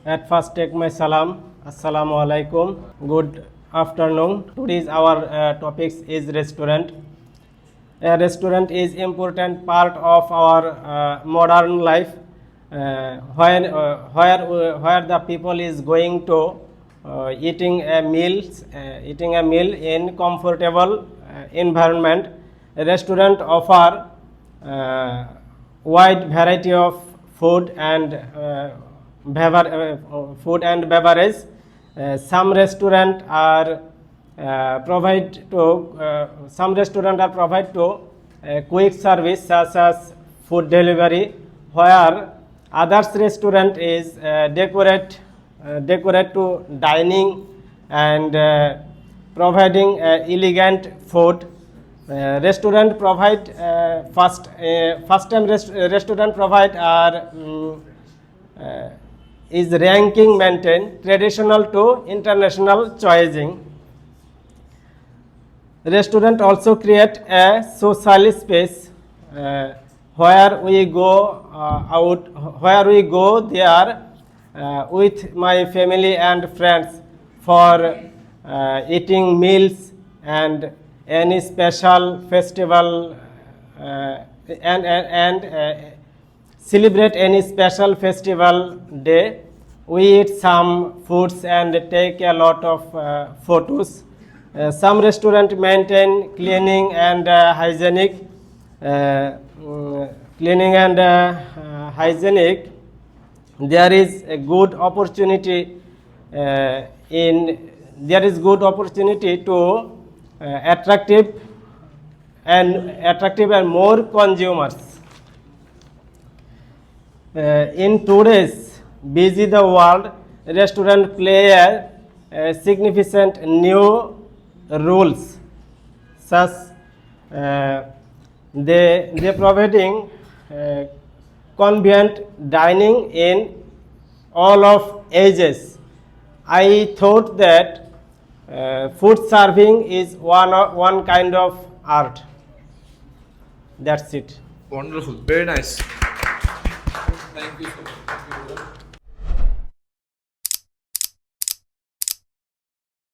At first, take my salam. Assalamu alaikum. Good afternoon. Today's our topics is restaurant. A restaurant is important part of our modern life, where the people is going to eating a meal in comfortable environment. A restaurant offer wide variety of food and beverage. Some restaurant are provide to quick service such as food delivery, where others restaurant is decorate to dining and providing elegant food. Restaurant provide first time restaurant provide are is ranking maintained traditional to international choosing. Restaurant also create a social space where we go there with my family and friends for eating meals and any special festival and celebrate any special festival day. We eat some foods and take a lot of photos. Some restaurant maintain cleaning and hygienic. There is a good opportunity to attractive and more consumers. In today's busy the world, restaurant play a significant new roles, such they providing convenient dining in all of ages. I thought that food serving is one kind of art. That's it. Wonderful. Very nice. Thank you so much.